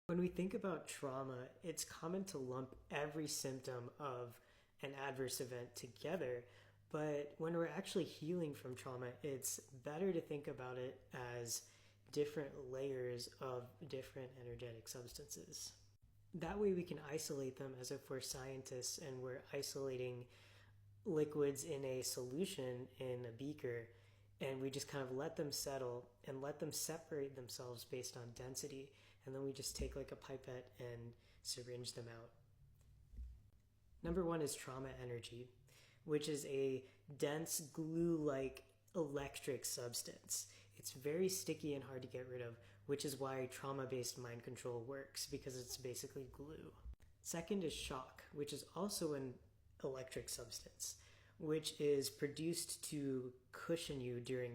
When we think about trauma, it's common to lump every symptom of an adverse event together. But when we're actually healing from trauma, it's better to think about it as different layers of different energetic substances. That way, we can isolate them as if we're scientists and we're isolating liquids in a solution in a beaker, and we just kind of let them settle and let them separate themselves based on density, and then we just take like a pipette and syringe them out. Number one is trauma energy, which is a dense glue-like electric substance. It's very sticky and hard to get rid of, which is why trauma-based mind control works, because it's basically glue. Second is shock, which is also an electric substance, which is produced to cushion you during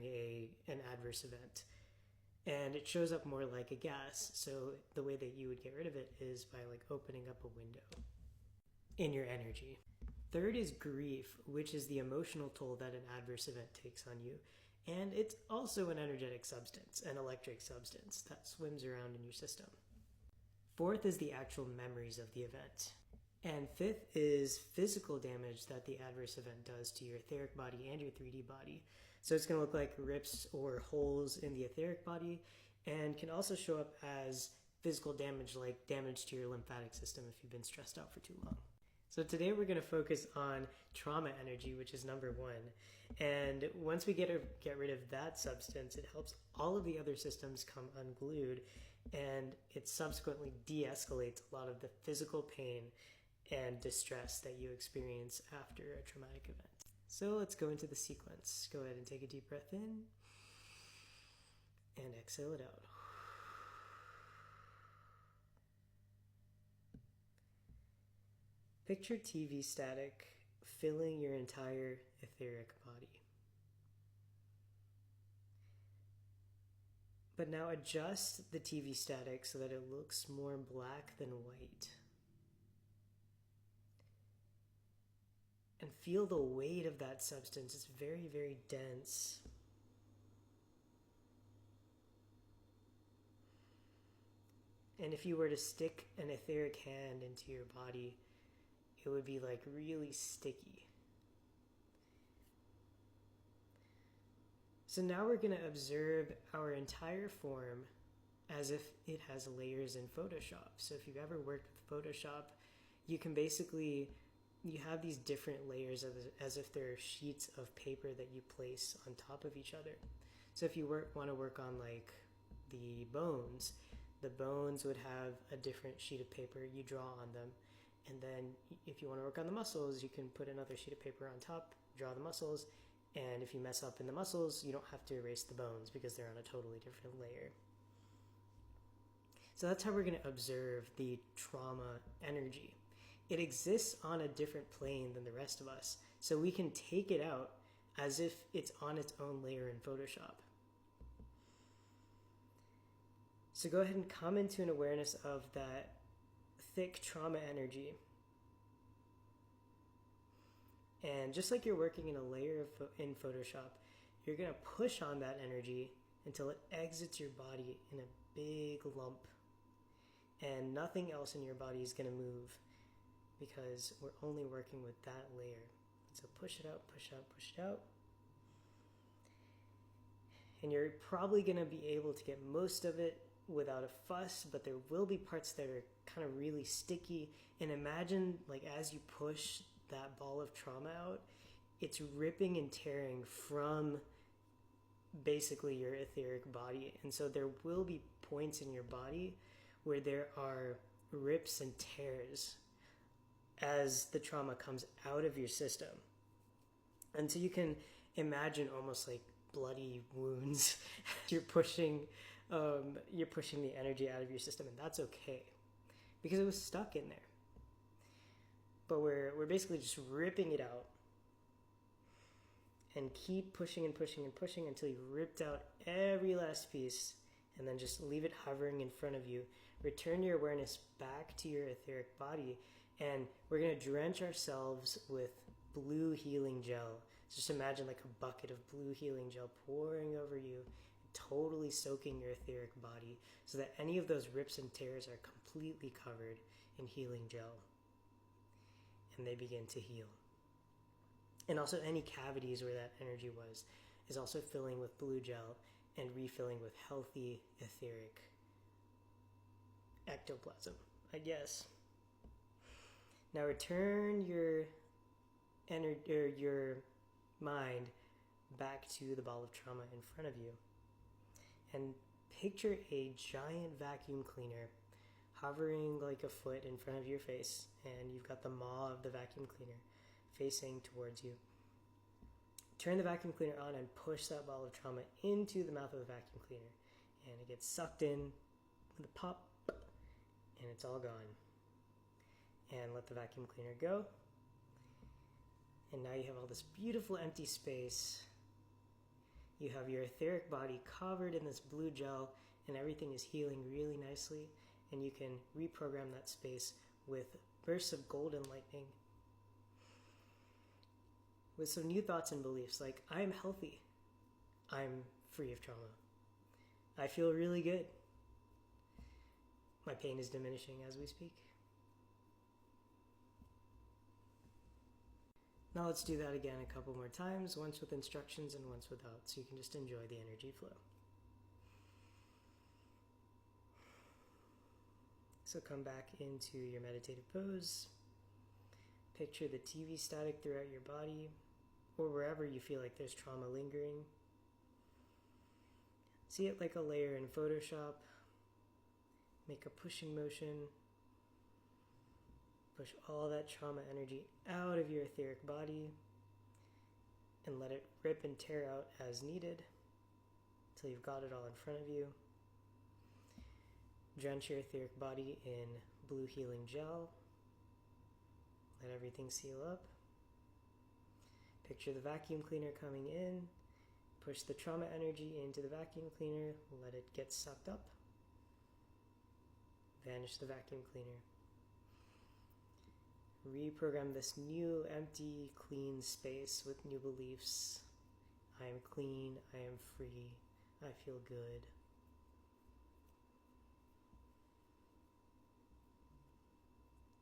an adverse event. And it shows up more like a gas, so the way that you would get rid of it is by like opening up a window in your energy. Third is grief, which is the emotional toll that an adverse event takes on you. And it's also an energetic substance, an electric substance that swims around in your system. Fourth is the actual memories of the event. And fifth is physical damage that the adverse event does to your etheric body and your 3D body. So it's going to look like rips or holes in the etheric body, and can also show up as physical damage, like damage to your lymphatic system if you've been stressed out for too long. So today we're going to focus on trauma energy, which is number one. And once we get rid of that substance, it helps all of the other systems come unglued, and it subsequently de-escalates a lot of the physical pain and distress that you experience after a traumatic event. So let's go into the sequence. Go ahead and take a deep breath in and exhale it out. Picture TV static filling your entire etheric body. But now adjust the TV static so that it looks more black than white. And feel the weight of that substance. It's very, very dense. And if you were to stick an etheric hand into your body, it would be like really sticky. So now we're going to observe our entire form as if it has layers in Photoshop. So if you've ever worked with Photoshop, you can basically, you have these different layers as if they're sheets of paper that you place on top of each other. So if you want to work on like the bones would have a different sheet of paper. You draw on them. And then if you want to work on the muscles, you can put another sheet of paper on top, draw the muscles, and if you mess up in the muscles, you don't have to erase the bones because they're on a totally different layer. So that's how we're going to observe the trauma energy. It exists on a different plane than the rest of us, so we can take it out as if it's on its own layer in Photoshop. So go ahead and come into an awareness of that thick trauma energy. And just like you're working in a layer in Photoshop, you're going to push on that energy until it exits your body in a big lump. And nothing else in your body is going to move because we're only working with that layer. So push it out, push out, push it out. And you're probably going to be able to get most of it without a fuss, but there will be parts that are kind of really sticky. And imagine, like, as you push that ball of trauma out, it's ripping and tearing from basically your etheric body. And so there will be points in your body where there are rips and tears as the trauma comes out of your system. And so you can imagine almost like bloody wounds. You're pushing the energy out of your system, and that's okay because it was stuck in there. But we're basically just ripping it out and keep pushing and pushing and pushing until you've ripped out every last piece, and then just leave it hovering in front of you. Return your awareness back to your etheric body, and we're going to drench ourselves with blue healing gel. Just imagine like a bucket of blue healing gel pouring over you, totally soaking your etheric body so that any of those rips and tears are completely covered in healing gel, and they begin to heal. And also any cavities where that energy was is also filling with blue gel and refilling with healthy etheric ectoplasm, I guess. Now return your your mind back to the ball of trauma in front of you, and picture a giant vacuum cleaner hovering like a foot in front of your face, and you've got the maw of the vacuum cleaner facing towards you. Turn the vacuum cleaner on and push that ball of trauma into the mouth of the vacuum cleaner, and it gets sucked in with a pop, and it's all gone. And let the vacuum cleaner go. And now you have all this beautiful empty space. You have your etheric body covered in this blue gel, and everything is healing really nicely. And you can reprogram that space with bursts of golden lightning, with some new thoughts and beliefs like, I am healthy. I'm free of trauma. I feel really good. My pain is diminishing as we speak. Now let's do that again a couple more times, once with instructions and once without, so you can just enjoy the energy flow. So come back into your meditative pose. Picture the TV static throughout your body, or wherever you feel like there's trauma lingering. See it like a layer in Photoshop. Make a pushing motion. Push all that trauma energy out of your etheric body and let it rip and tear out as needed until you've got it all in front of you. Drench your etheric body in blue healing gel. Let everything seal up. Picture the vacuum cleaner coming in. Push the trauma energy into the vacuum cleaner. Let it get sucked up. Vanish the vacuum cleaner. Reprogram this new, empty, clean space with new beliefs. I am clean. I am free. I feel good.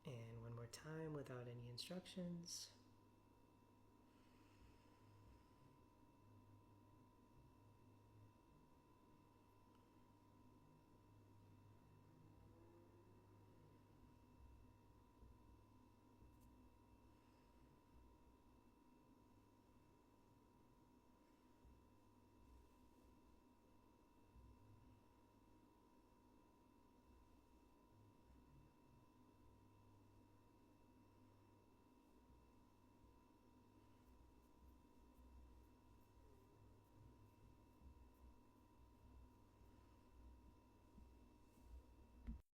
And one more time without any instructions.